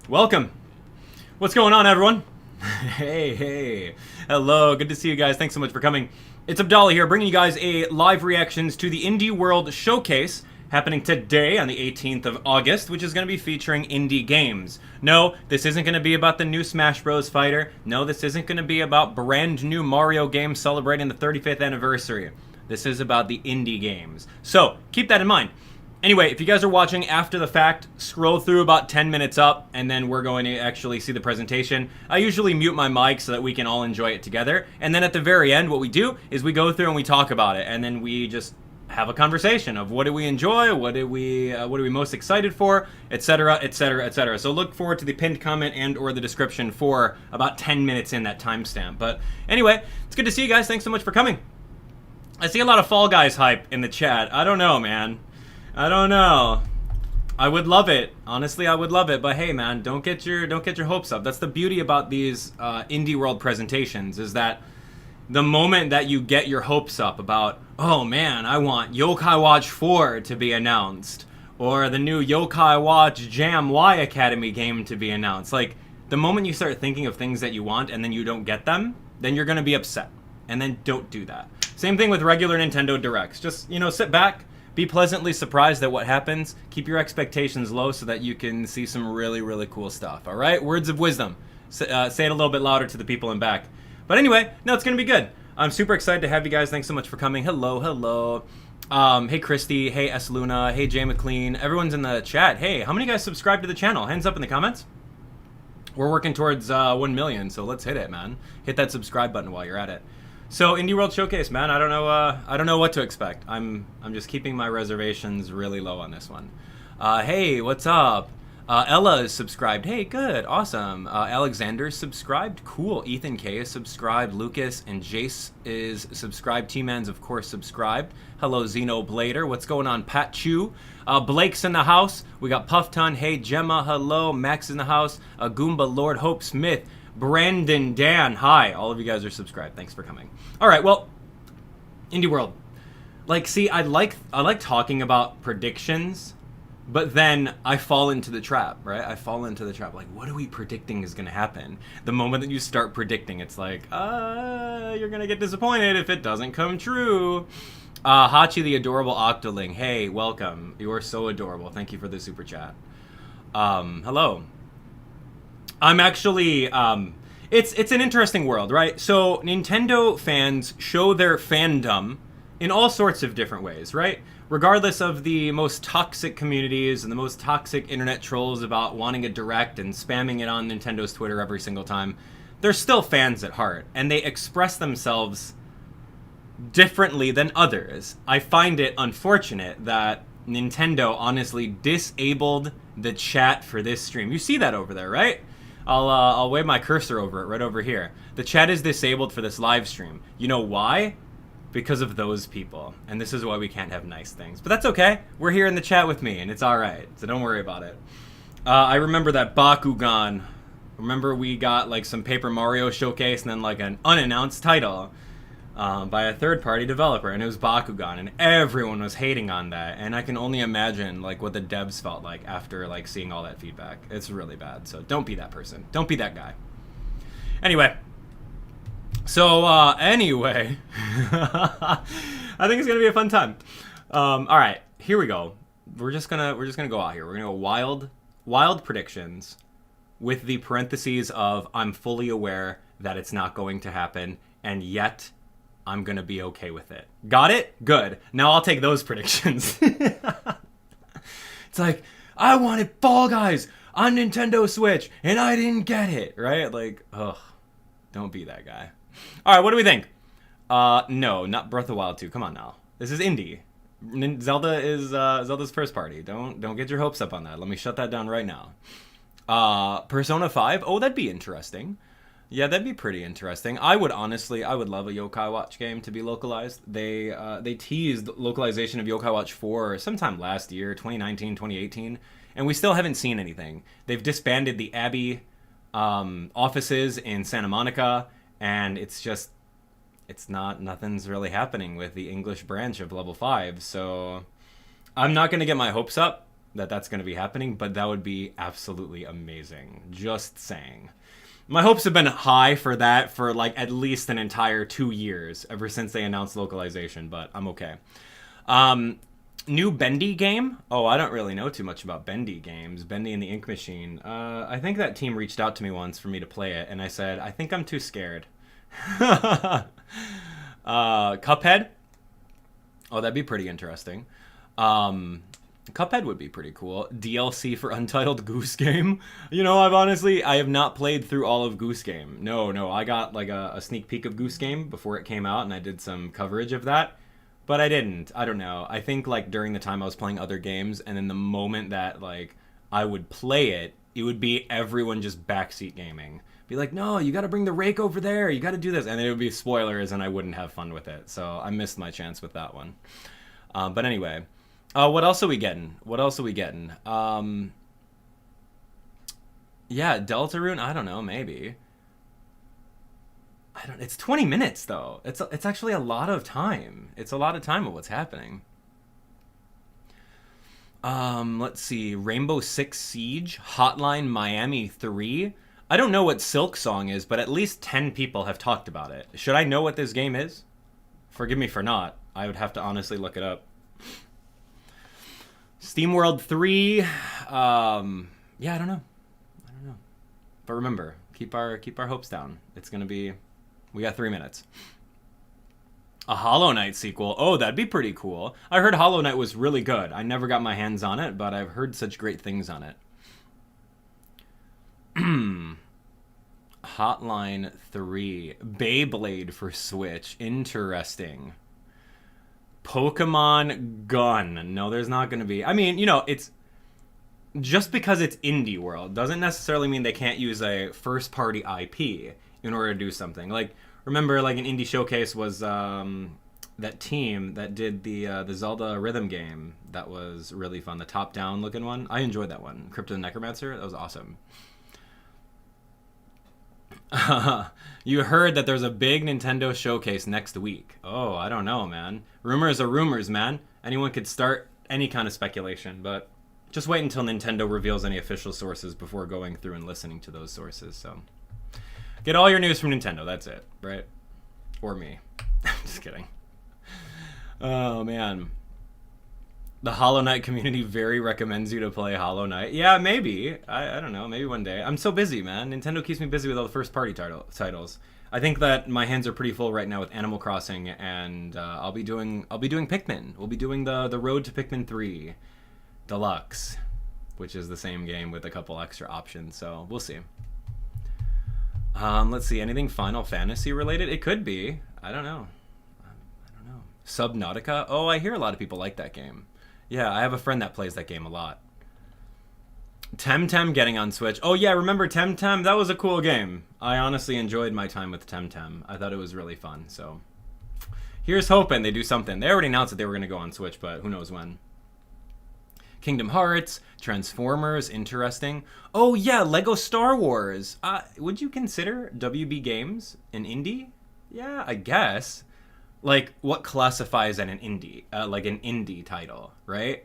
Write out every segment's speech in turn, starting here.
Welcome. What's going on, everyone? Hey. Hello, good to see you guys. Thanks so much for coming. It's Abdallah here, bringing you guys a live reactions to the Indie World Showcase happening today on the 18th of August, which is going to be featuring indie games. No, this isn't going to be about the new Smash Bros. Fighter. No, this isn't going to be about brand new Mario games celebrating the 35th anniversary. This is about the indie games. So, keep that in mind. Anyway, if you guys are watching after the fact, scroll through about 10 minutes up, and then we're going to actually see the presentation. I usually mute my mic so that we can all enjoy it together. And then at the very end, what we do is we go through and we talk about it, and then we just have a conversation of what do we enjoy, what are we most excited for, etc., etc., etc. So look forward to the pinned comment and or the description for about 10 minutes in that timestamp. But anyway, it's good to see you guys. Thanks so much for coming. I see a lot of Fall Guys hype in the chat. I don't know, man. I don't know. I would love it. Honestly, I would love it. But hey, man, don't get your hopes up. That's the beauty about these Indie World presentations, is that the moment that you get your hopes up about, oh man, I want Yokai Watch 4 to be announced, or the new Yokai Watch Jam Y Academy game to be announced, like, the moment you start thinking of things that you want and then you don't get them, then you're gonna be upset. And then don't do that. Same thing with regular Nintendo Directs. Just, you know, sit back, be pleasantly surprised at what happens. Keep your expectations low so that you can see some really, really cool stuff. All right? Words of wisdom. Say it a little bit louder to the people in back. But anyway, no, it's going to be good. I'm super excited to have you guys. Thanks so much for coming. Hello. Hey, Christy. Hey, S. Luna. Hey, Jay McLean. Everyone's in the chat. Hey, how many guys subscribe to the channel? Hands up in the comments. We're working towards 1 million, so let's hit it, man. Hit that subscribe button while you're at it. So, Indie World Showcase, man, I don't know what to expect. I'm just keeping my reservations really low on this one. Hey, what's up? Ella is subscribed. Hey, good, awesome. Alexander's subscribed. Cool. Ethan K is subscribed. Lucas and Jace is subscribed. T-Man's, of course, subscribed. Hello, Zeno Blader. What's going on? Pat Chu. Blake's in the house. We got Puff Ton. Hey, Gemma. Hello. Max in the house. Goomba, Lord Hope Smith. Brandon, Dan, hi. All of you guys are subscribed. Thanks for coming. All right, well, Indie World. Like, see, I like talking about predictions, but then I fall into the trap, right? I fall into the trap. Like, what are we predicting is going to happen? The moment that you start predicting, it's like, you're going to get disappointed if it doesn't come true. Hachi the adorable Octoling. Hey, welcome. You are so adorable. Thank you for the super chat. Hello. I'm actually, it's an interesting world, right? So Nintendo fans show their fandom in all sorts of different ways, right? Regardless of the most toxic communities and the most toxic internet trolls about wanting a direct and spamming it on Nintendo's Twitter every single time, they're still fans at heart, and they express themselves differently than others. I find it unfortunate that Nintendo honestly disabled the chat for this stream. You see that over there, right? I'll wave my cursor over it right over here. The chat is disabled for this live stream. You know why? Because of those people. And this is why we can't have nice things. But that's okay. We're here in the chat with me, and it's alright. So don't worry about it. I remember that Bakugan. Remember we got like some Paper Mario showcase and then like an unannounced title by a third-party developer, and it was Bakugan, and everyone was hating on that, and I can only imagine like what the devs felt like after like seeing all that feedback. It's really bad, so don't be that person. Don't be that guy. Anyway, so anyway, I think it's gonna be a fun time. All right, here we go. We're just gonna go out here. We're gonna go wild predictions with the parentheses of I'm fully aware that it's not going to happen, and yet I'm going to be okay with it. Got it? Good. Now I'll take those predictions. It's like, I wanted Fall Guys on Nintendo Switch, and I didn't get it, right? Like, ugh, don't be that guy. All right, what do we think? No, not Breath of the Wild 2. Come on now. This is indie. Zelda is Zelda's first party. Don't get your hopes up on that. Let me shut that down right now. Persona 5. Oh, that'd be interesting. Yeah, that'd be pretty interesting. I would love a Yokai Watch game to be localized. They teased localization of Yokai Watch 4 sometime last year, 2019, 2018, and we still haven't seen anything. They've disbanded the Abbey offices in Santa Monica, and nothing's really happening with the English branch of Level 5, so I'm not going to get my hopes up. that that's going to be happening, but that would be absolutely amazing. Just saying. My hopes have been high for that for like at least an entire 2 years ever since they announced localization, but I'm okay. New Bendy game? Oh, I don't really know too much about Bendy games. Bendy and the Ink Machine. I think that team reached out to me once for me to play it, and I said, I think I'm too scared. Cuphead? Oh, that'd be pretty interesting. Cuphead would be pretty cool. DLC for Untitled Goose Game. You know, I have not played through all of Goose Game. No, I got like a sneak peek of Goose Game before it came out, and I did some coverage of that. But I didn't. I don't know. I think like during the time I was playing other games, and then the moment that like I would play it, it would be everyone just backseat gaming. Be like, no, you got to bring the rake over there. You got to do this, and it would be spoilers, and I wouldn't have fun with it. So I missed my chance with that one. But anyway, what else are we getting? Yeah, Deltarune. I don't know. Maybe. It's 20 minutes though. It's actually a lot of time. It's a lot of time of what's happening. Let's see. Rainbow Six Siege, Hotline Miami 3. I don't know what Silk Song is, but at least 10 people have talked about it. Should I know what this game is? Forgive me for not. I would have to honestly look it up. SteamWorld 3. Yeah, I don't know. But remember, keep our hopes down. It's gonna be. We got 3 minutes. A Hollow Knight sequel. Oh, that'd be pretty cool. I heard Hollow Knight was really good. I never got my hands on it, but I've heard such great things on it. Hotline 3. Beyblade for Switch. Interesting. Pokemon Gun. No, there's not going to be. I mean, you know, it's... Just because it's indie world doesn't necessarily mean they can't use a first-party IP in order to do something. Like, remember, like, an indie showcase was that team that did the Zelda rhythm game. That was really fun. The top-down looking one. I enjoyed that one. Crypto the Necromancer. That was awesome. You heard that there's a big Nintendo showcase next week. Oh, I don't know, man. Rumors are rumors, man. Anyone could start any kind of speculation, but just wait until Nintendo reveals any official sources before going through and listening to those sources. So get all your news from Nintendo. That's it, right? Or me. Just kidding. Oh, man. The Hollow Knight community very recommends you to play Hollow Knight. Yeah, maybe. I don't know. Maybe one day. I'm so busy, man. Nintendo keeps me busy with all the first-party titles. I think that my hands are pretty full right now with Animal Crossing, and I'll be doing Pikmin. We'll be doing the Road to Pikmin 3 Deluxe, which is the same game with a couple extra options. So we'll see. Let's see. Anything Final Fantasy related? It could be. I don't know. Subnautica. Oh, I hear a lot of people like that game. Yeah, I have a friend that plays that game a lot. Temtem getting on Switch. Oh yeah, remember Temtem? That was a cool game. I honestly enjoyed my time with Temtem. I thought it was really fun. So here's hoping they do something. They already announced that they were going to go on Switch, but who knows when. Kingdom Hearts, Transformers, interesting. Oh yeah, Lego Star Wars. Would you consider WB Games an indie? Yeah, I guess. Like, what classifies an indie? Like an indie title, right?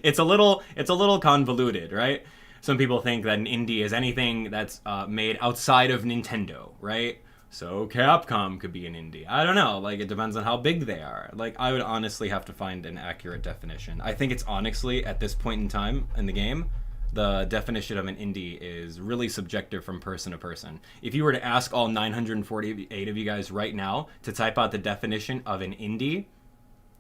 It's a little convoluted, right? Some people think that an indie is anything that's made outside of Nintendo, right? So Capcom could be an indie. I don't know. Like, it depends on how big they are. Like, I would honestly have to find an accurate definition. I think it's honestly, at this point in time in the game, the definition of an indie is really subjective from person to person. If you were to ask all 948 of you guys right now to type out the definition of an indie,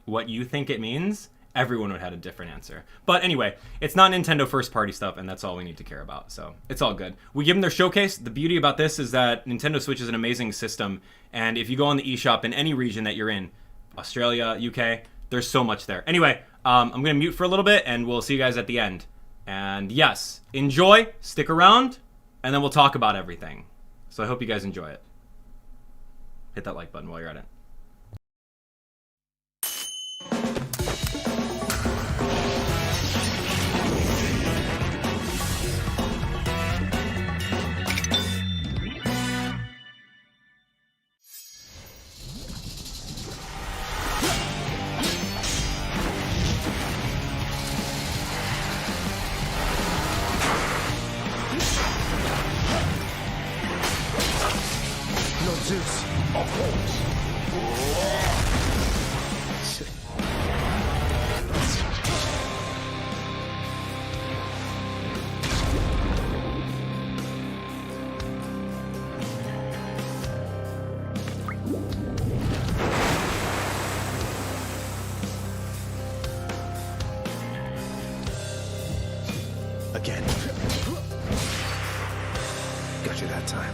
what you think it means, everyone would have a different answer. But anyway, it's not Nintendo first-party stuff, and that's all we need to care about. So it's all good. We give them their showcase. The beauty about this is that Nintendo Switch is an amazing system, and if you go on the eShop in any region that you're in, Australia, UK, there's so much there. Anyway, I'm going to mute for a little bit, and we'll see you guys at the end. And yes, enjoy, stick around, and then we'll talk about everything. So I hope you guys enjoy it. Hit that like button while you're at it. Zeus, of course. Again. Got you that time.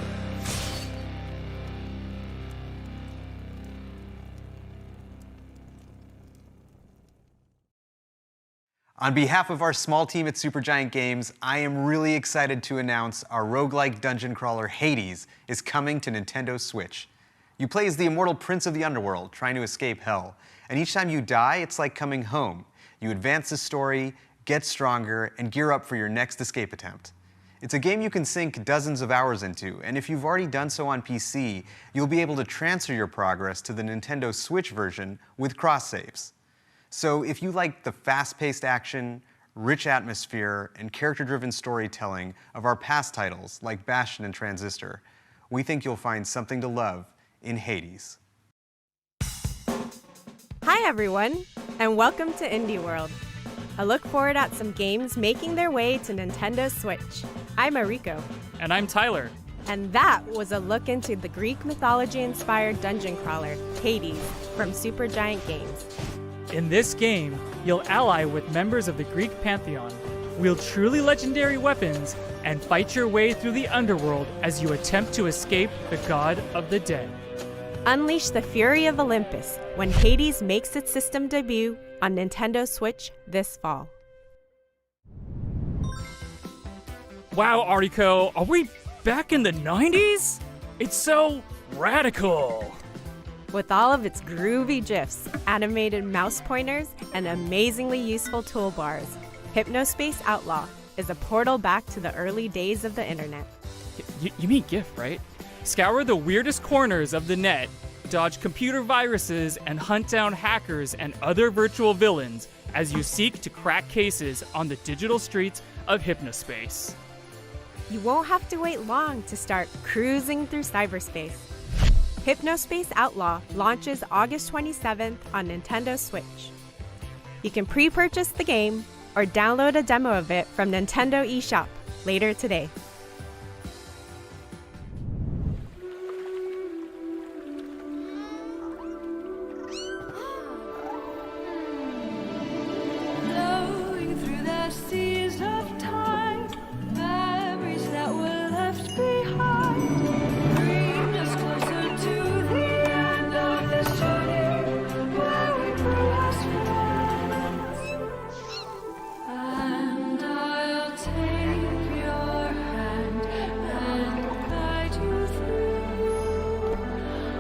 On behalf of our small team at Supergiant Games, I am really excited to announce our roguelike dungeon crawler Hades is coming to Nintendo Switch. You play as the immortal prince of the underworld, trying to escape hell. And each time you die, it's like coming home. You advance the story, get stronger, and gear up for your next escape attempt. It's a game you can sink dozens of hours into, and if you've already done so on PC, you'll be able to transfer your progress to the Nintendo Switch version with cross-saves. So if you like the fast-paced action, rich atmosphere, and character-driven storytelling of our past titles like Bastion and Transistor, we think you'll find something to love in Hades. Hi everyone, and welcome to Indie World. I look forward at some games making their way to Nintendo Switch. I'm Mariko. And I'm Tyler. And that was a look into the Greek mythology-inspired dungeon crawler, Hades, from Supergiant Games. In this game, you'll ally with members of the Greek pantheon, wield truly legendary weapons, and fight your way through the underworld as you attempt to escape the god of the dead. Unleash the fury of Olympus when Hades makes its system debut on Nintendo Switch this fall. Wow, Ariko, are we back in the 90s? It's so radical. With all of its groovy GIFs, animated mouse pointers, and amazingly useful toolbars, Hypnospace Outlaw is a portal back to the early days of the internet. You mean GIF, right? Scour the weirdest corners of the net, dodge computer viruses, and hunt down hackers and other virtual villains as you seek to crack cases on the digital streets of Hypnospace. You won't have to wait long to start cruising through cyberspace. Hypnospace Outlaw launches August 27th on Nintendo Switch. You can pre-purchase the game or download a demo of it from Nintendo eShop later today. Flowing through the seas of time, memories that were left behind, bring us closer to the end of this journey, where we grew as friends. And I'll take your hand and guide you through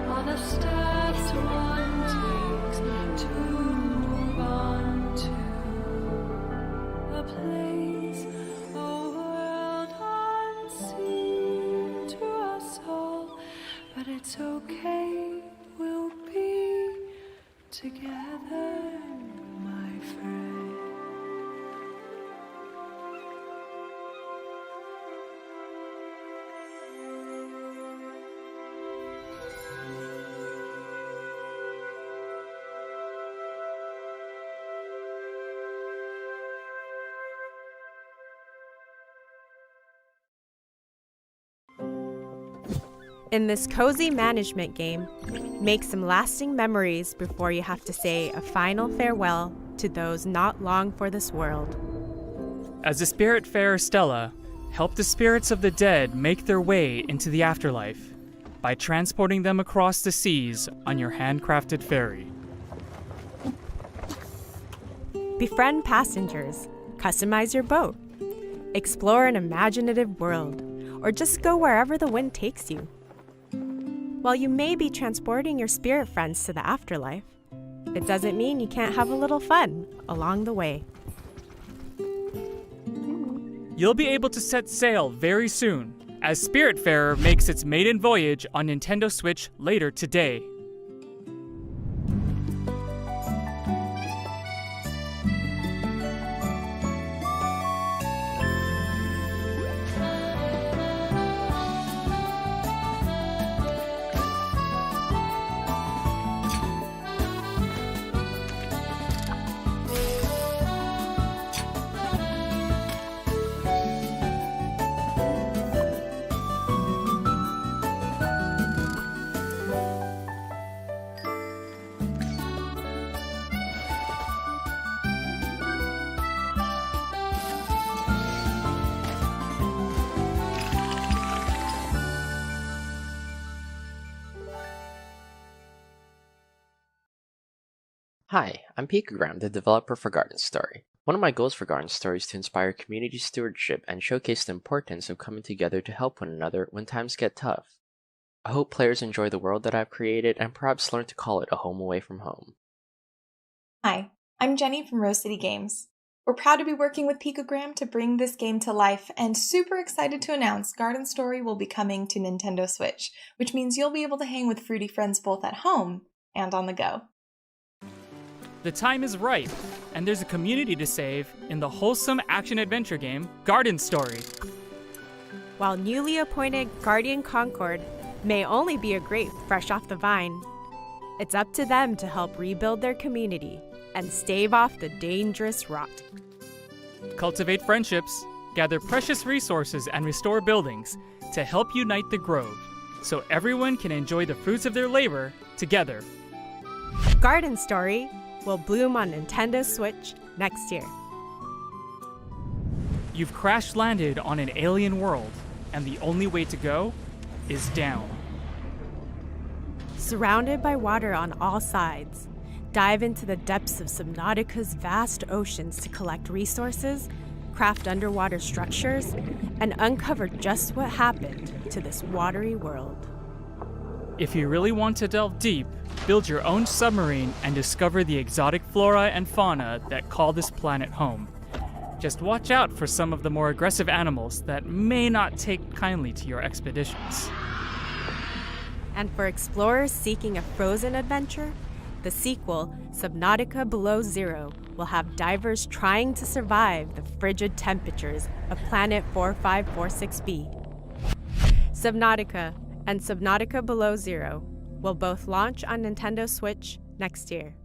all the steps one takes to move on to a place, a world unseen to us all, but it's okay, we'll be together, my friend. In this cozy management game, make some lasting memories before you have to say a final farewell to those not long for this world. As the Spiritfarer Stella, help the spirits of the dead make their way into the afterlife by transporting them across the seas on your handcrafted ferry. Befriend passengers, customize your boat, explore an imaginative world, or just go wherever the wind takes you. While you may be transporting your spirit friends to the afterlife, it doesn't mean you can't have a little fun along the way. You'll be able to set sail very soon, as Spiritfarer makes its maiden voyage on Nintendo Switch later today. Hi, I'm Picogram, the developer for Garden Story. One of my goals for Garden Story is to inspire community stewardship and showcase the importance of coming together to help one another when times get tough. I hope players enjoy the world that I've created and perhaps learn to call it a home away from home. Hi, I'm Jenny from Rose City Games. We're proud to be working with Picogram to bring this game to life and super excited to announce Garden Story will be coming to Nintendo Switch, which means you'll be able to hang with fruity friends both at home and on the go. The time is right, and there's a community to save in the wholesome action-adventure game Garden Story. While newly appointed Guardian Concord may only be a grape fresh off the vine, it's up to them to help rebuild their community and stave off the dangerous rot. Cultivate friendships, gather precious resources, and restore buildings to help unite the Grove, so everyone can enjoy the fruits of their labor together. Garden Story will bloom on Nintendo Switch next year. You've crash-landed on an alien world, and the only way to go is down. Surrounded by water on all sides, dive into the depths of Subnautica's vast oceans to collect resources, craft underwater structures, and uncover just what happened to this watery world. If you really want to delve deep, build your own submarine and discover the exotic flora and fauna that call this planet home. Just watch out for some of the more aggressive animals that may not take kindly to your expeditions. And for explorers seeking a frozen adventure, the sequel, Subnautica Below Zero, will have divers trying to survive the frigid temperatures of Planet 4546b. Subnautica and Subnautica Below Zero will both launch on Nintendo Switch next year.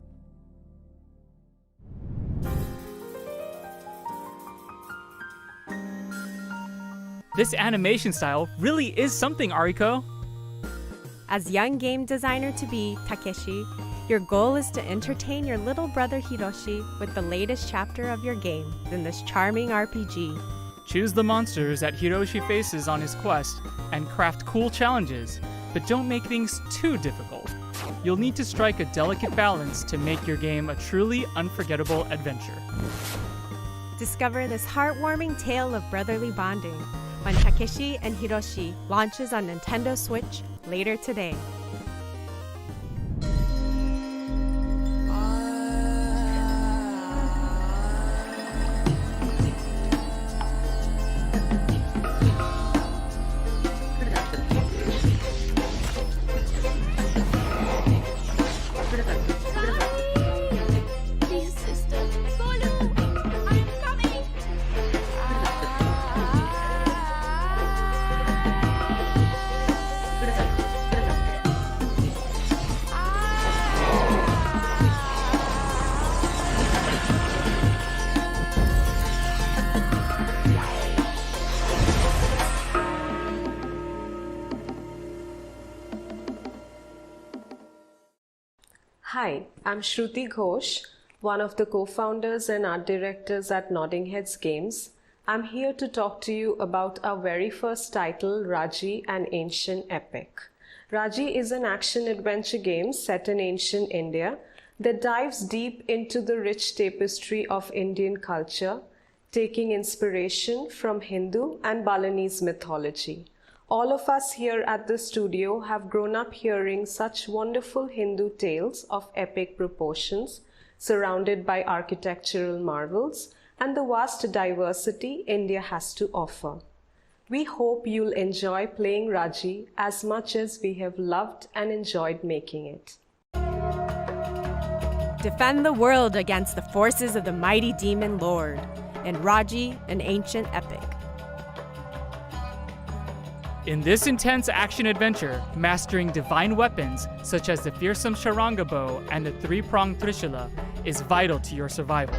This animation style really is something, Ariko. As young game designer to be, Takeshi, your goal is to entertain your little brother Hiroshi with the latest chapter of your game in this charming RPG. Choose the monsters that Hiroshi faces on his quest and craft cool challenges, but don't make things too difficult. You'll need to strike a delicate balance to make your game a truly unforgettable adventure. Discover this heartwarming tale of brotherly bonding when Takeshi and Hiroshi launches on Nintendo Switch later today. Hi, I'm Shruti Ghosh, one of the co-founders and art directors at Nodding Heads Games. I'm here to talk to you about our very first title, Raji, an Ancient Epic. Raji is an action-adventure game set in ancient India that dives deep into the rich tapestry of Indian culture, taking inspiration from Hindu and Balinese mythology. All of us here at the studio have grown up hearing such wonderful Hindu tales of epic proportions, surrounded by architectural marvels and the vast diversity India has to offer. We hope you'll enjoy playing Raji as much as we have loved and enjoyed making it. Defend the world against the forces of the mighty demon lord in Raji, an Ancient Epic. In this intense action-adventure, mastering divine weapons such as the fearsome Sharanga bow and the three-pronged Trishula is vital to your survival.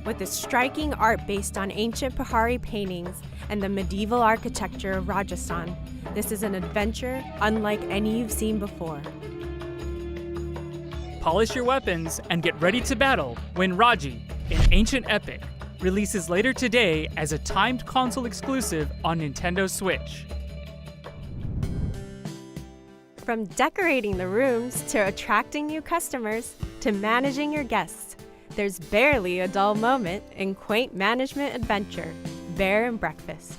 With its striking art based on ancient Pahari paintings and the medieval architecture of Rajasthan, this is an adventure unlike any you've seen before. Polish your weapons and get ready to battle when Raji, an Ancient Epic, releases later today as a timed console exclusive on Nintendo Switch. From decorating the rooms to attracting new customers to managing your guests, there's barely a dull moment in quaint management adventure, Bear and Breakfast.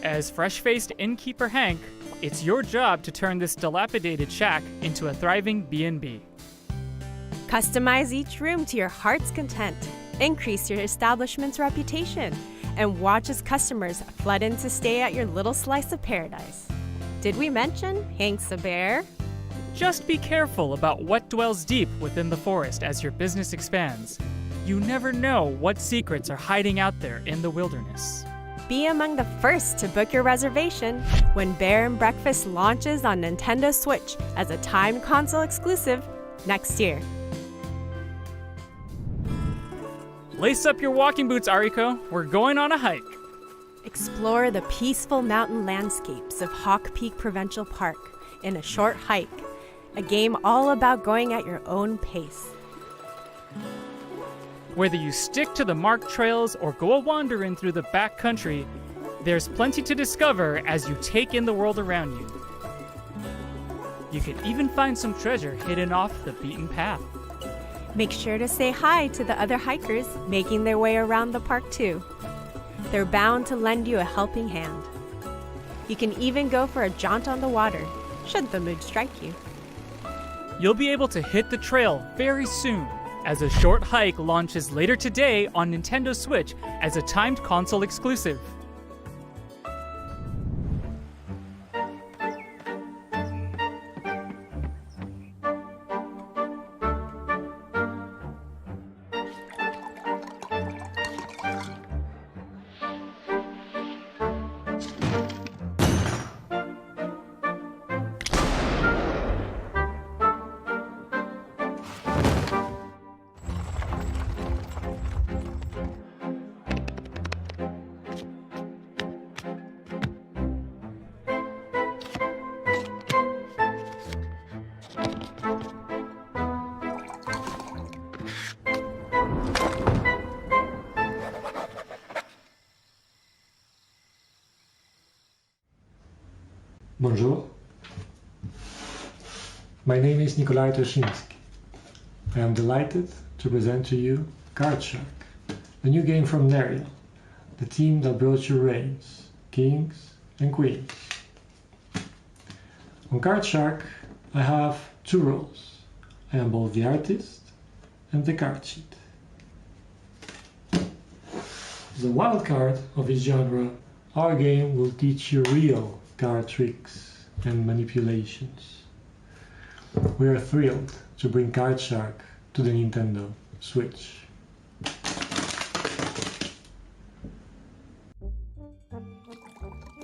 As fresh-faced innkeeper Hank, it's your job to turn this dilapidated shack into a thriving B&B. Customize each room to your heart's content, increase your establishment's reputation, and watch as customers flood in to stay at your little slice of paradise. Did we mention Hank's a bear? Just be careful about what dwells deep within the forest as your business expands. You never know what secrets are hiding out there in the wilderness. Be among the first to book your reservation when Bear and Breakfast launches on Nintendo Switch as a timed console exclusive next year. Lace up your walking boots, Ariko. We're going on a hike. Explore the peaceful mountain landscapes of Hawk Peak Provincial Park in a short hike, a game all about going at your own pace. Whether you stick to the marked trails or go a-wandering through the back country, there's plenty to discover as you take in the world around you. You could even find some treasure hidden off the beaten path. Make sure to say hi to the other hikers making their way around the park too. They're bound to lend you a helping hand. You can even go for a jaunt on the water, should the mood strike you. You'll be able to hit the trail very soon, as a short hike launches later today on Nintendo Switch as a timed console exclusive. Bonjour. My name is Nikolai Toshinsky. I am delighted to present to you Card Shark, a new game from Nerial, the team that brought you reigns, kings and queens. On Card Shark, I have two roles. I am both the artist and the card sheet. As a wild card of its genre, our game will teach you real card tricks and manipulations. We are thrilled to bring Card Shark to the Nintendo Switch.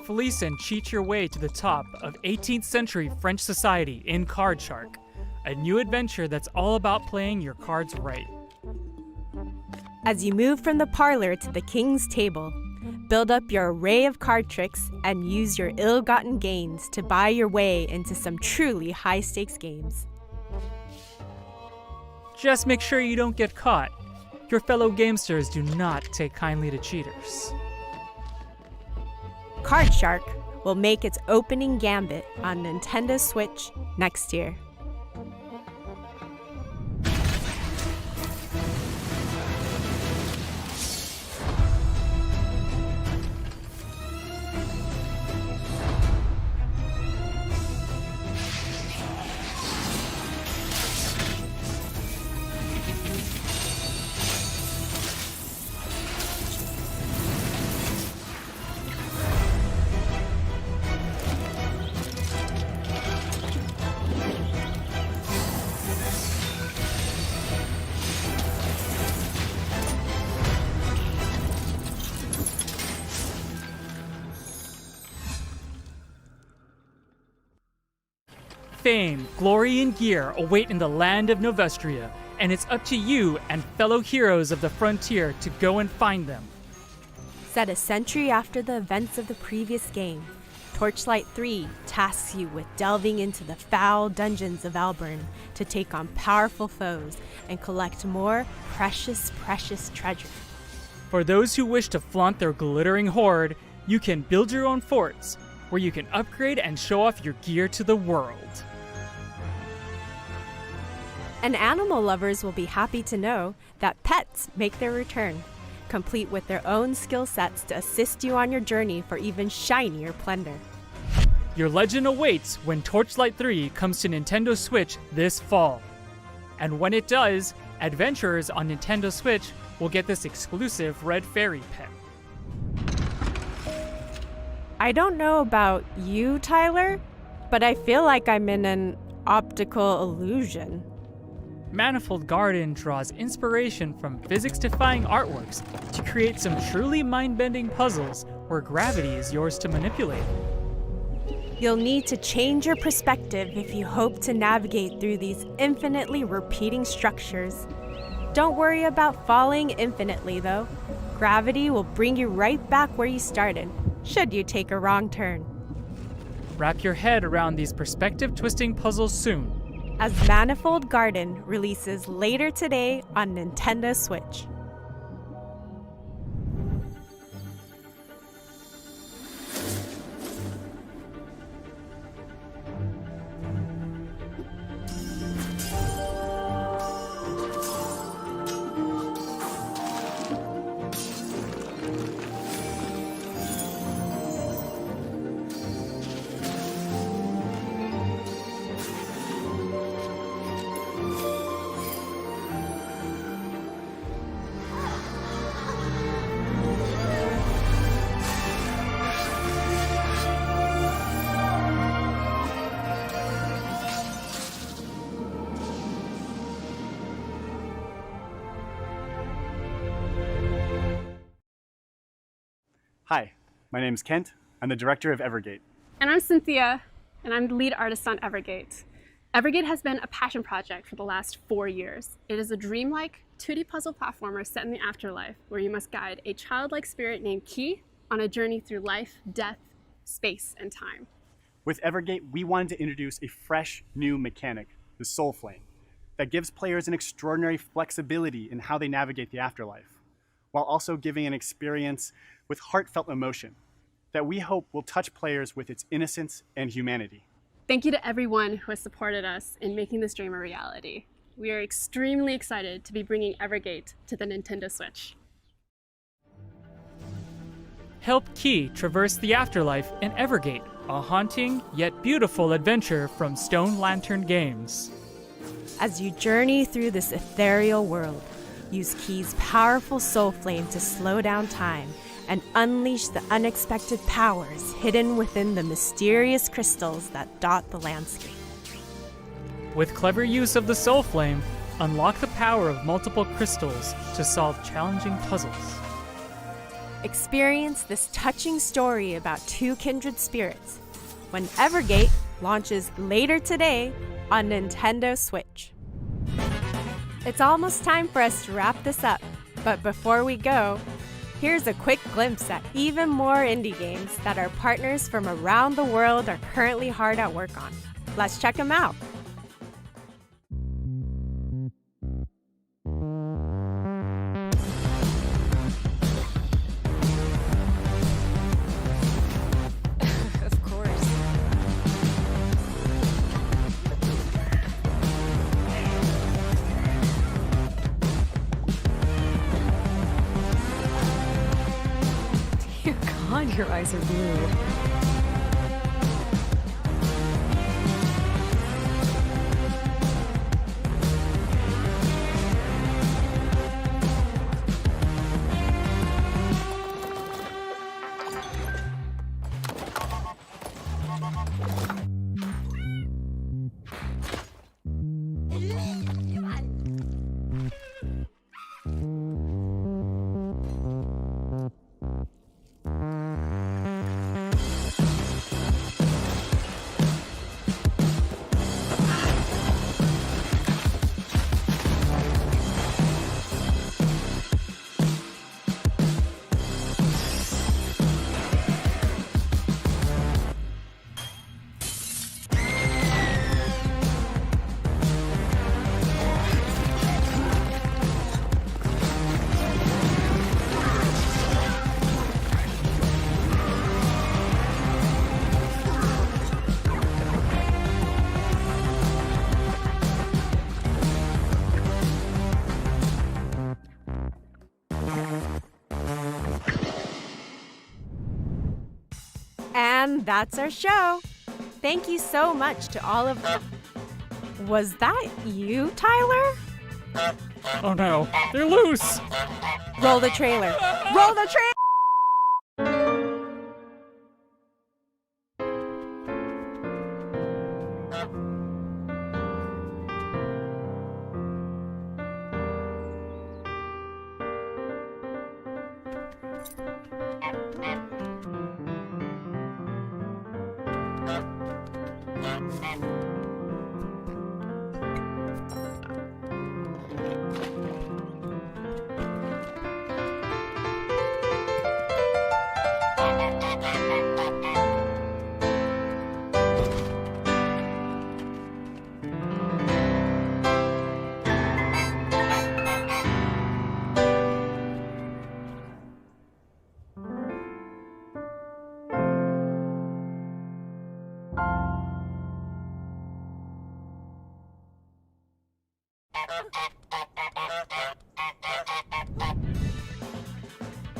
Fleece and cheat your way to the top of 18th century French society in Card Shark, a new adventure that's all about playing your cards right. As you move from the parlor to the king's table, build up your array of card tricks and use your ill-gotten gains to buy your way into some truly high-stakes games. Just make sure you don't get caught. Your fellow gamesters do not take kindly to cheaters. Card Shark will make its opening gambit on Nintendo Switch next year. Fame, glory, and gear await in the land of Novestria, and it's up to you and fellow heroes of the frontier to go and find them. Set a century after the events of the previous game, Torchlight 3 tasks you with delving into the foul dungeons of Alburn to take on powerful foes and collect more precious treasure. For those who wish to flaunt their glittering hoard, you can build your own forts, where you can upgrade and show off your gear to the world. And animal lovers will be happy to know that pets make their return, complete with their own skill sets to assist you on your journey for even shinier plunder. Your legend awaits when Torchlight 3 comes to Nintendo Switch this fall. And when it does, adventurers on Nintendo Switch will get this exclusive red fairy pet. I don't know about you, Tyler, but I feel like I'm in an optical illusion. Manifold Garden draws inspiration from physics-defying artworks to create some truly mind-bending puzzles where gravity is yours to manipulate. You'll need to change your perspective if you hope to navigate through these infinitely repeating structures. Don't worry about falling infinitely, though. Gravity will bring you right back where you started, should you take a wrong turn. Wrap your head around these perspective-twisting puzzles soon, as Manifold Garden releases later today on Nintendo Switch. Hi, my name's Kent. I'm the director of Evergate. And I'm Cynthia, and I'm the lead artist on Evergate. Evergate has been a passion project for the last 4 years. It is a dreamlike 2D puzzle platformer set in the afterlife where you must guide a childlike spirit named Key on a journey through life, death, space, and time. With Evergate, we wanted to introduce a fresh, new mechanic, the Soul Flame, that gives players an extraordinary flexibility in how they navigate the afterlife, while also giving an experience with heartfelt emotion that we hope will touch players with its innocence and humanity. Thank you to everyone who has supported us in making this dream a reality. We are extremely excited to be bringing Evergate to the Nintendo Switch. help Key traverse the afterlife in Evergate, a haunting yet beautiful adventure from Stone Lantern Games. As you journey through this ethereal world, use Key's powerful soul flame to slow down time and unleash the unexpected powers hidden within the mysterious crystals that dot the landscape. With clever use of the soul flame, unlock the power of multiple crystals to solve challenging puzzles. Experience this touching story about two kindred spirits when Evergate launches later today on Nintendo Switch. It's almost time for us to wrap this up, but before we go, here's a quick glimpse at even more indie games that our partners from around the world are currently hard at work on. Let's check them out. Of course. Dear God, your eyes are blue. And that's our show. Thank you so much to all of... Was that you, Tyler? Oh no, they're loose! Roll the trailer. Roll the trailer!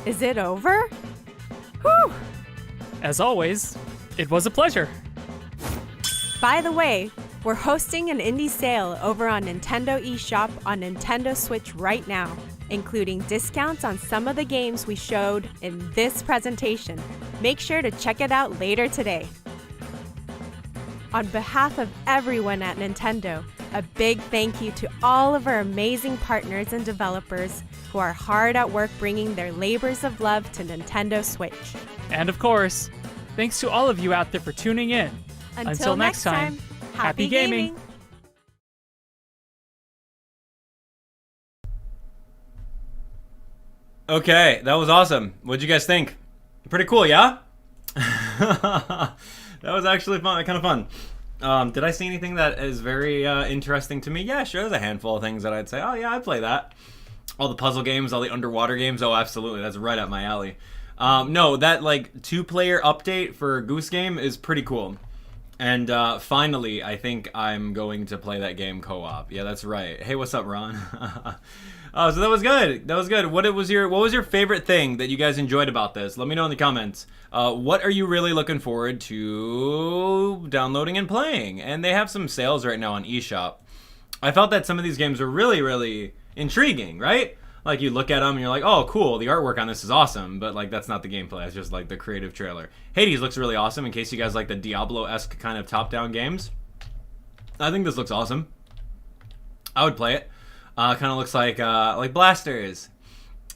Is it over? Whew! As always, it was a pleasure. By the way, we're hosting an indie sale over on Nintendo eShop on Nintendo Switch right now, including discounts on some of the games we showed in this presentation. Make sure to check it out later today. On behalf of everyone at Nintendo, a big thank you to all of our amazing partners and developers who are hard at work bringing their labors of love to Nintendo Switch. And of course, thanks to all of you out there for tuning in. Until next time, happy gaming! Okay, that was awesome. What'd you guys think? Pretty cool, yeah? That was actually fun, kind of fun. Did I see anything that is very interesting to me? Yeah, sure, there's a handful of things that I'd say, oh yeah, I'd play that. All the puzzle games, all the underwater games, oh absolutely, that's right up my alley. No, that like 2-player update for Goose Game is pretty cool. And finally, I think I'm going to play that game co-op. Yeah, that's right. Hey, what's up, Ron? So that was good. That was good. What was your favorite thing that you guys enjoyed about this? Let me know in the comments. What are you really looking forward to downloading and playing? And they have some sales right now on eShop. I felt that some of these games are really, really intriguing, right? Like you look at them and you're like, oh, cool, the artwork on this is awesome, but like that's not the gameplay. It's just like the creative trailer. Hades looks really awesome. In case you guys like the Diablo-esque kind of top-down games, I think this looks awesome. I would play it. Kind of looks like Blasters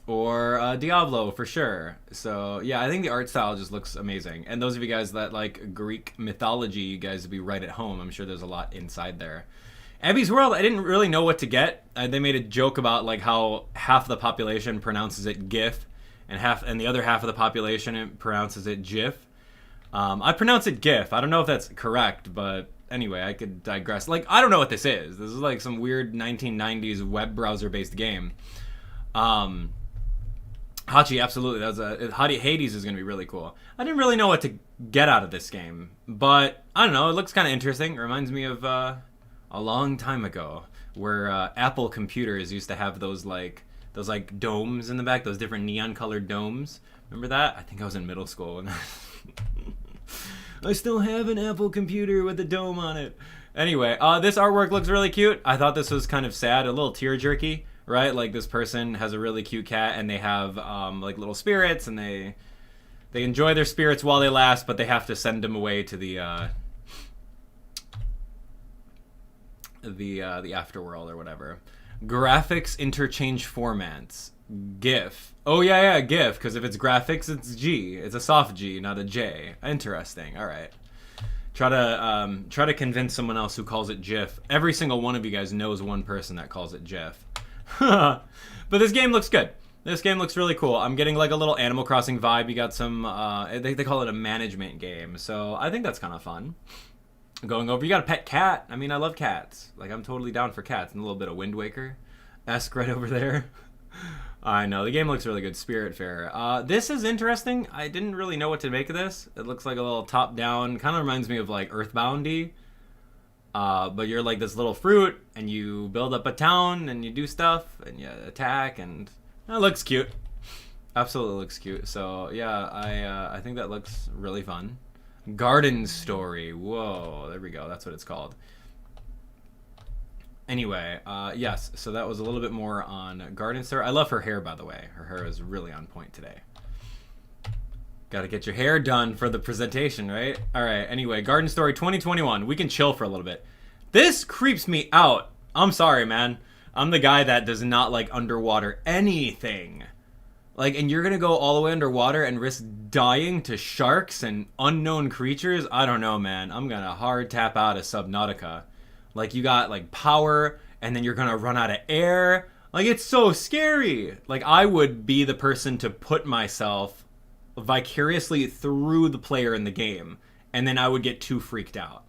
or Diablo for sure. So yeah, I think the art style just looks amazing. And those of you guys that like Greek mythology, you guys would be right at home. I'm sure there's a lot inside there. Abby's World, I didn't really know what to get. They made a joke about like how half the population pronounces it GIF, and the other half of the population pronounces it GIF. I pronounce it GIF. I don't know if that's correct, but anyway, I could digress. Like, I don't know what this is. This is like some weird 1990s web browser-based game. Hachi, absolutely. Hades is going to be really cool. I didn't really know what to get out of this game, but I don't know. It looks kind of interesting. It reminds me of a long time ago where Apple computers used to have those domes in the back, those different neon-colored domes. Remember that? I think I was in middle school when I still have an Apple computer with a dome on it. Anyway, this artwork looks really cute. I thought this was kind of sad, a little tear-jerky, right? Like this person has a really cute cat and they have like little spirits and they enjoy their spirits while they last, but they have to send them away to the afterworld or whatever. Graphics interchange formats. GIF. Oh yeah, GIF, because if it's graphics, it's G. It's a soft G, not a J. Interesting. All right. Try to convince someone else who calls it GIF. Every single one of you guys knows one person that calls it GIF. But this game looks good. This game looks really cool. I'm getting like a little Animal Crossing vibe. You got some, they call it a management game. So I think that's kind of fun. Going over, you got a pet cat. I mean, I love cats. Like, I'm totally down for cats. And a little bit of Wind Waker-esque right over there. I know, the game looks really good. Spiritfarer. This is interesting. I didn't really know what to make of this. It looks like a little top-down. Kind of reminds me of, like, Earthbound-y. But you're like this little fruit, and you build up a town, and you do stuff, and you attack, and it looks cute. Absolutely looks cute. So yeah, I think that looks really fun. Garden Story. Whoa, there we go. That's what it's called. Anyway, yes, so that was a little bit more on Garden Story. I love her hair, by the way. Her hair is really on point today. Gotta get your hair done for the presentation, right? Alright, anyway, Garden Story 2021. We can chill for a little bit. This creeps me out. I'm sorry, man. I'm the guy that does not like underwater anything. Like, and you're gonna go all the way underwater and risk dying to sharks and unknown creatures? I don't know, man. I'm gonna hard tap out of Subnautica. Like, you got, like, power, and then you're gonna run out of air. Like, it's so scary. Like, I would be the person to put myself vicariously through the player in the game, and then I would get too freaked out.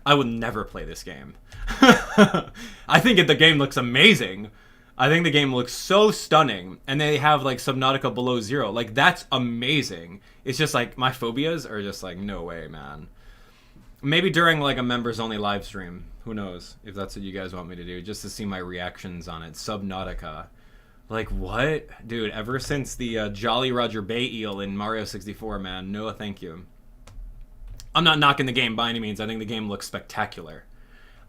I would never play this game. I think the game looks amazing. I think the game looks so stunning, and they have like Subnautica Below Zero. Like, that's amazing. It's just like my phobias are just like, no way, man. Maybe during like a members only live stream. Who knows if that's what you guys want me to do, just to see my reactions on it. Subnautica. Like, what? Dude, ever since the Jolly Roger Bay eel in Mario 64, man, no thank you. I'm not knocking the game by any means. I think the game looks spectacular.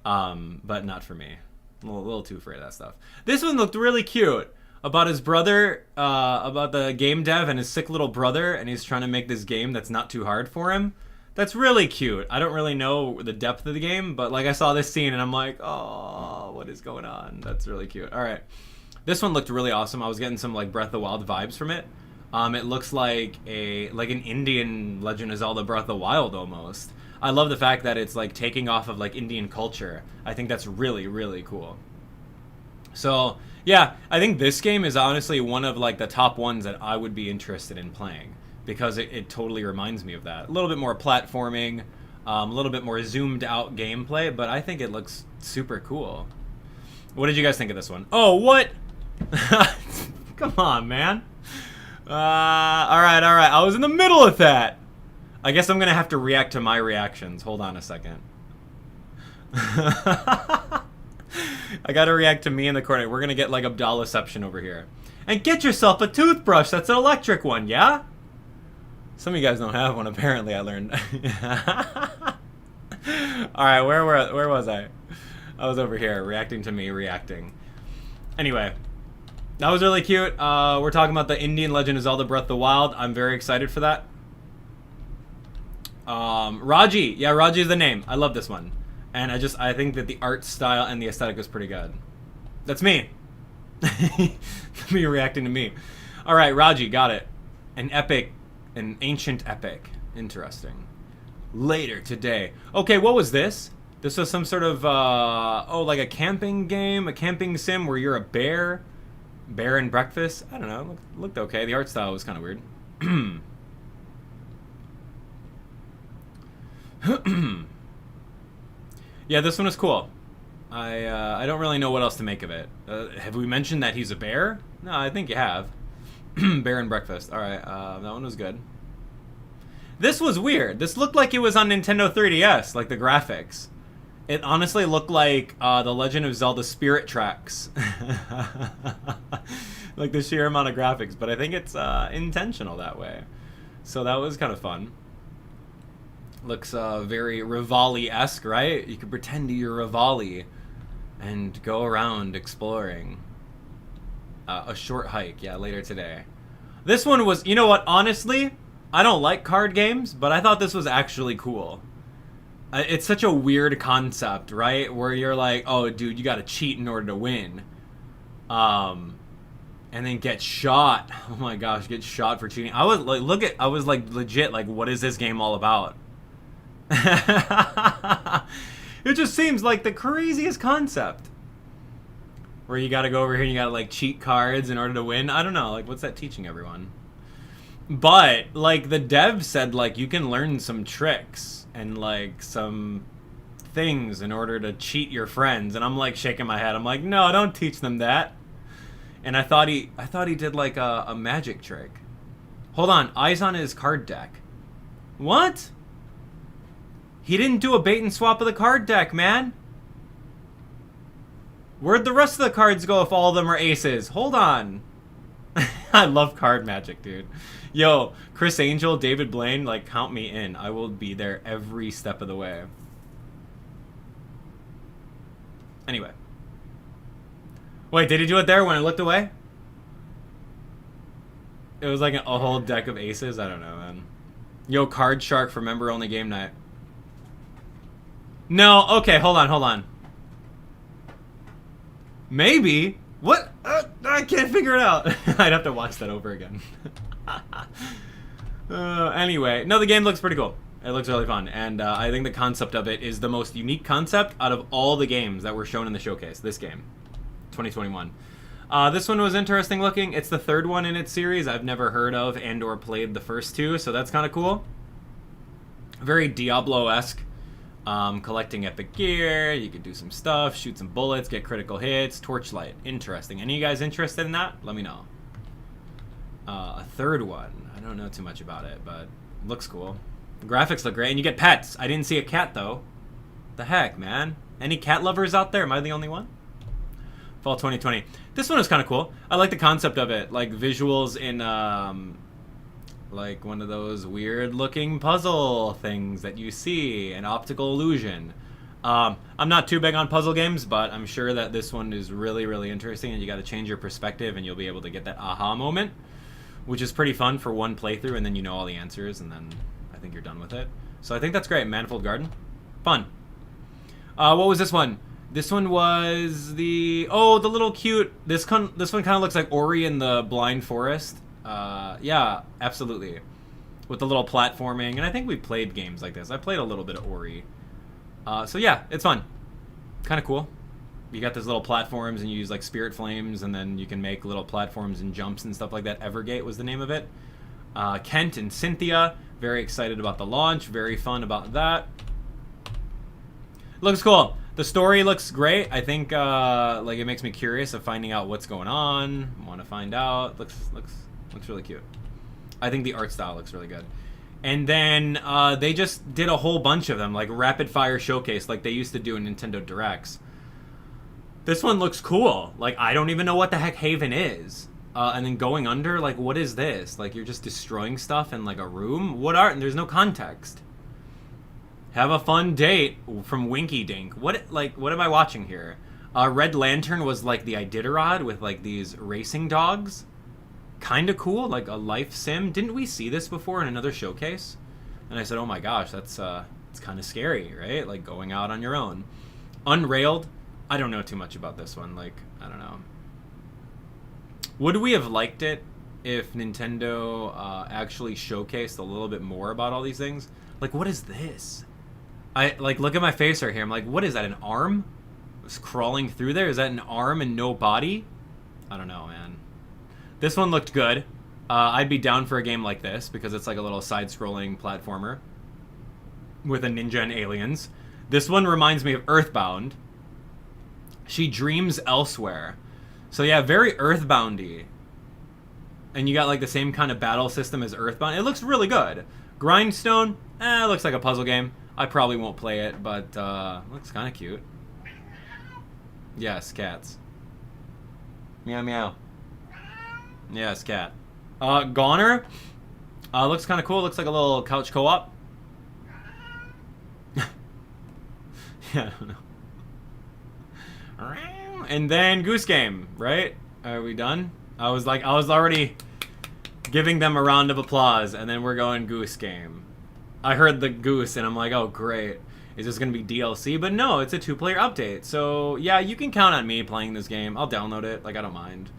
But not for me. I'm a little too afraid of that stuff. This one looked really cute. About his brother, about the game dev and his sick little brother, and he's trying to make this game that's not too hard for him. That's really cute. I don't really know the depth of the game, but like I saw this scene and I'm like, oh, what is going on? That's really cute. All right. This one looked really awesome. I was getting some like Breath of the Wild vibes from it. It looks like an Indian Legend of Zelda Breath of the Wild almost. I love the fact that it's like taking off of like Indian culture. I think that's really, really cool. So yeah, I think this game is honestly one of like the top ones that I would be interested in playing, because it totally reminds me of that. A little bit more platforming, a little bit more zoomed out gameplay, but I think it looks super cool. What did you guys think of this one? Oh, what? Come on, man. Alright. I was in the middle of that. I guess I'm gonna have to react to my reactions. Hold on a second. I gotta react to me in the corner. We're gonna get like Abdallahception over here. And get yourself a toothbrush. That's an electric one, yeah? Some of you guys don't have one, apparently, I learned. Alright, where was I? I was over here, reacting to me reacting. Anyway, that was really cute. We're talking about the Indian Legend of Zelda Breath of the Wild. I'm very excited for that. Raji. Yeah, Raji is the name. I love this one. And I think that the art style and the aesthetic is pretty good. That's me. Me reacting to me. Alright, Raji, got it. An ancient epic. Interesting. Later today. Okay, what was this? This was some sort of, like a camping game, a camping sim where you're a bear. Bear and breakfast? I don't know. Looked okay. The art style was kind of weird. Yeah, this one was cool. I don't really know what else to make of it. Have we mentioned that he's a bear? No, I think you have. Bear and breakfast. Alright, that one was good. This was weird. This looked like it was on Nintendo 3DS, like the graphics. It honestly looked like The Legend of Zelda Spirit Tracks. Like the sheer amount of graphics, but I think it's intentional that way. So that was kind of fun. Looks very Rivali-esque, right? You could pretend you're Rivali and go around exploring. A short hike, yeah, later today. This one was, you know what, honestly, I don't like card games, but I thought this was actually cool. It's such a weird concept, right? Where you're like, oh, dude, you gotta cheat in order to win. And then get shot. Oh my gosh, get shot for cheating. I was like, legit, like, what is this game all about? It just seems like the craziest concept. Where you gotta go over here and you gotta, like, cheat cards in order to win. I don't know, like, what's that teaching everyone? But, like, the dev said, like, you can learn some tricks and, like, some things in order to cheat your friends. And I'm, like, shaking my head. I'm like, no, don't teach them that. And I thought he did, like, a magic trick. Hold on, eyes on his card deck. What? He didn't do a bait and swap of the card deck, man. Where'd the rest of the cards go if all of them are aces? Hold on. I love card magic, dude. Yo, Chris Angel, David Blaine, like, count me in. I will be there every step of the way. Anyway. Wait, did he do it there when I looked away? It was like a whole deck of aces? I don't know, man. Yo, Card Shark for member-only game night. No, okay, hold on. Maybe? What? I can't figure it out. I'd have to watch that over again. Anyway, no, the game looks pretty cool. It looks really fun, and I think the concept of it is the most unique concept out of all the games that were shown in the showcase. This game, 2021. This one was interesting looking. It's the third one in its series. I've never heard of and or played the first two, so that's kind of cool. Very Diablo-esque. Collecting epic gear, you could do some stuff, shoot some bullets, get critical hits. Torchlight, interesting. Any of you guys interested in that? Let me know. A third one, I don't know too much about it, but it looks cool. The graphics look great, and you get pets. I didn't see a cat though. The heck, man? Any cat lovers out there? Am I the only one? Fall 2020. This one is kind of cool. I like the concept of it, like visuals in like one of those weird looking puzzle things that you see, an optical illusion. I'm not too big on puzzle games, but I'm sure that this one is really, really interesting, and you got to change your perspective and you'll be able to get that aha moment, which is pretty fun for one playthrough, and then you know all the answers, and then I think you're done with it. So I think that's great. Manifold Garden. Fun. What was this one? This one was the little cute, this one kind of looks like Ori in the Blind Forest. Yeah, absolutely. With the little platforming, and I think we played games like this. I played a little bit of Ori. So yeah, it's fun. Kind of cool. You got these little platforms, and you use like spirit flames, and then you can make little platforms and jumps and stuff like that. Evergate was the name of it. Kent and Cynthia, very excited about the launch. Very fun about that. Looks cool. The story looks great. I think like it makes me curious of finding out what's going on. Want to find out. Looks really cute. I think the art style looks really good. And then they just did a whole bunch of them, like rapid fire showcase, like they used to do in Nintendo Directs. This one looks cool. Like, I don't even know what the heck Haven is. And then going under, like, what is this? Like, you're just destroying stuff in like a room? What are? There's no context. Have a fun date from Winky Dink. What am I watching here? Red Lantern was like the Iditarod with like these racing dogs. Kind of cool, like a life sim. Didn't we see this before in another showcase? And I said, oh my gosh, that's it's kind of scary, right? Like going out on your own. Unrailed. I don't know too much about this one. Like, I don't know. Would we have liked it if Nintendo actually showcased a little bit more about all these things? Like, what is this? Look at my face right here. I'm like, what is that, an arm? It's crawling through there? Is that an arm and no body? I don't know, man. This one looked good. I'd be down for a game like this because it's like a little side-scrolling platformer with a ninja and aliens. This one reminds me of Earthbound. She dreams elsewhere. So yeah, very Earthboundy. And you got like the same kind of battle system as Earthbound. It looks really good. Grindstone, it looks like a puzzle game. I probably won't play it, but looks kind of cute. Yes, cats. Meow meow. Yes, cat. Goner. Looks kind of cool. Looks like a little couch co-op. Yeah, I don't know. And then Goose Game, right? Are we done? I was already giving them a round of applause, and then we're going Goose Game. I heard the goose, and I'm like, oh, great. Is this going to be DLC? But no, it's a 2-player update. So, yeah, you can count on me playing this game. I'll download it. Like, I don't mind.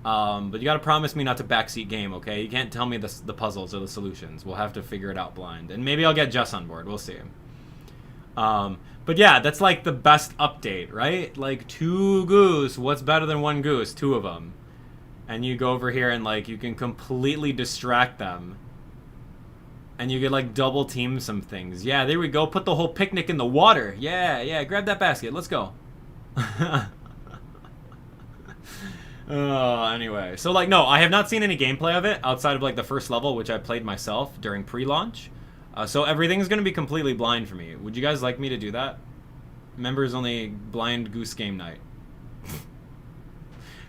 But you got to promise me not to backseat game, okay? You can't tell me the puzzles or the solutions. We'll have to figure it out blind. And maybe I'll get Jess on board. We'll see. But yeah, that's like the best update, right? Like 2 goose. What's better than 1 goose? 2 of them. And you go over here and like you can completely distract them. And you could like double team some things. Yeah, there we go. Put the whole picnic in the water. Yeah, yeah. Grab that basket. Let's go. Anyway. So like, no, I have not seen any gameplay of it outside of like the first level, which I played myself during pre-launch. So everything's going to be completely blind for me. Would you guys like me to do that? Members only blind goose game night.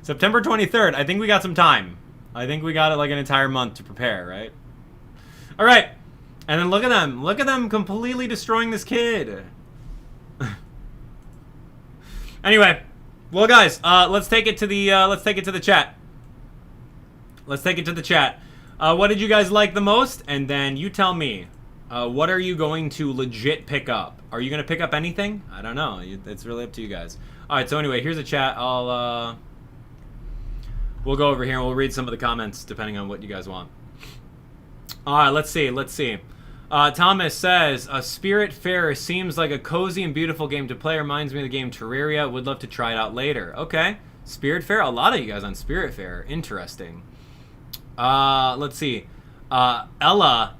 September 23rd. I think we got some time. I think we got like an entire month to prepare, right? All right. And then look at them. Look at them completely destroying this kid. Anyway, well, guys, let's take it to the chat. Let's take it to the chat. What did you guys like the most? And then you tell me, what are you going to legit pick up? Are you going to pick up anything? I don't know. It's really up to you guys. All right. So anyway, here's a chat. We'll go over here and we'll read some of the comments depending on what you guys want. All right. Let's see. Let's see. Thomas says, Spiritfarer seems like a cozy and beautiful game to play. Reminds me of the game Terraria. Would love to try it out later. Okay. Spiritfarer. A lot of you guys on Spiritfarer. Interesting. Let's see. Ella,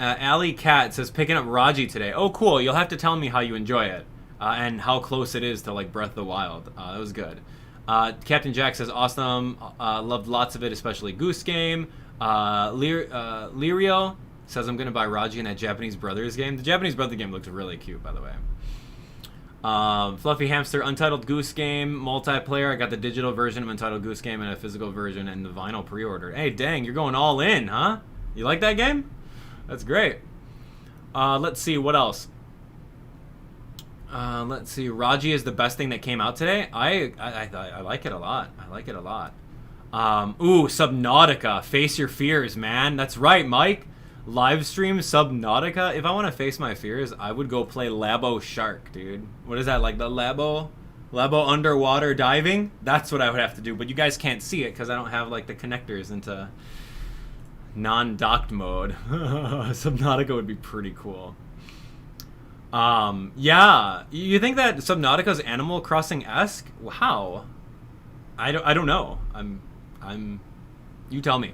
Alley Cat says, picking up Raji today. Oh, cool. You'll have to tell me how you enjoy it. And how close it is to, like, Breath of the Wild. That was good. Captain Jack says, awesome. Loved lots of it, especially Goose Game. Lirio says, I'm going to buy Raji in that Japanese Brothers game. The Japanese Brother game looks really cute, by the way. Fluffy Hamster, Untitled Goose Game, multiplayer. I got the digital version of Untitled Goose Game and a physical version and the vinyl pre-order. Hey, dang, you're going all in, huh? You like that game? That's great. Let's see, what else? Let's see, Raji is the best thing that came out today. I like it a lot. I like it a lot. Ooh, Subnautica. Face your fears, man. That's right, Mike. Live stream Subnautica. If I want to face my fears, I would go play Labo Shark, dude. What is that, like the Labo underwater diving? That's what I would have to do, but you guys can't see it because I don't have like the connectors into non-docked mode. Subnautica would be pretty cool. Yeah, you think that Subnautica's Animal Crossing-esque? How? I don't know. You tell me.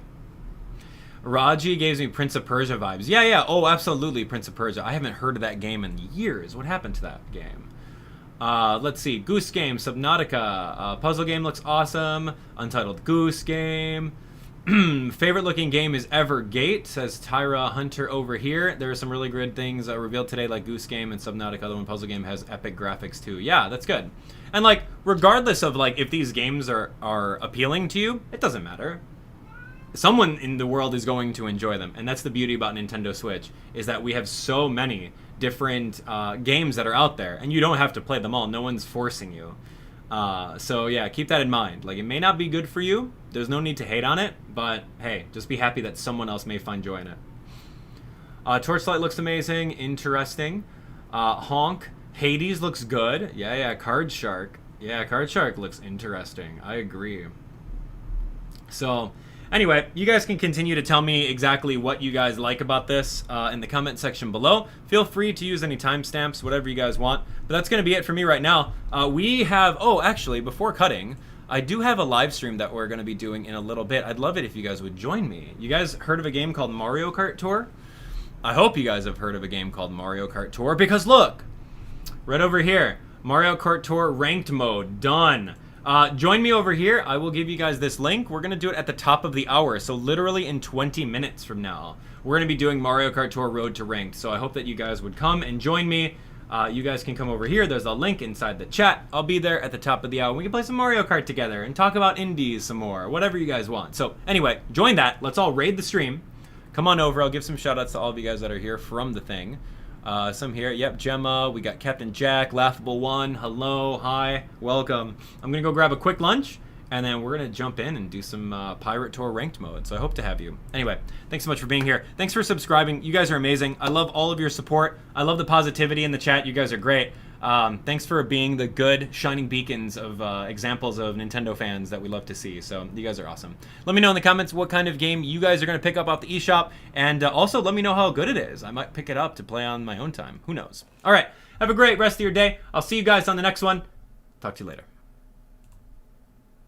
Raji gives me Prince of Persia vibes. Yeah. Oh, absolutely, Prince of Persia. I haven't heard of that game in years. What happened to that game? Let's see. Goose Game, Subnautica. Puzzle game looks awesome. Untitled Goose Game. Favorite looking game is Evergate, says Tyra Hunter over here. There are some really good things revealed today, like Goose Game and Subnautica. The one puzzle game has epic graphics too. Yeah, that's good. And like, regardless of like if these games are appealing to you, it doesn't matter. Someone in the world is going to enjoy them, and that's the beauty about Nintendo Switch, is that we have so many different games that are out there, and you don't have to play them all. No one's forcing you. So yeah, keep that in mind. Like, it may not be good for you. There's no need to hate on it, but hey, just be happy that someone else may find joy in it. Torchlight looks amazing. Interesting. Honk. Hades looks good. Yeah. Card Shark. Yeah, Card Shark looks interesting. I agree. So anyway, you guys can continue to tell me exactly what you guys like about this in the comment section below. Feel free to use any timestamps, whatever you guys want. But that's going to be it for me right now. We have... Oh, actually, before cutting, I do have a live stream that we're going to be doing in a little bit. I'd love it if you guys would join me. You guys heard of a game called Mario Kart Tour? I hope you guys have heard of a game called Mario Kart Tour, because look, right over here, Mario Kart Tour Ranked Mode, done. Join me over here. I will give you guys this link. We're going to do it at the top of the hour, so literally in 20 minutes from now, we're going to be doing Mario Kart Tour Road to Ranked. So I hope that you guys would come and join me. You guys can come over here. There's a link inside the chat. I'll be there at the top of the hour. We can play some Mario Kart together and talk about indies some more, whatever you guys want. So anyway, join that. Let's all raid the stream. Come on over. I'll give some shout outs to all of you guys that are here from the thing. Some here. Yep, Gemma. We got Captain Jack, Laughable One. Hello, hi, welcome. I'm gonna go grab a quick lunch, and then we're gonna jump in and do some Pirate Tour Ranked mode. So I hope to have you. Anyway, thanks so much for being here. Thanks for subscribing. You guys are amazing. I love all of your support. I love the positivity in the chat. You guys are great. Thanks for being the good shining beacons of examples of Nintendo fans that we love to see. So you guys are awesome. Let me know in the comments what kind of game you guys are going to pick up off the eShop, and also let me know how good it is. I might pick it up to play on my own time. Who knows? All right. Have a great rest of your day. I'll see you guys on the next one. Talk to you later.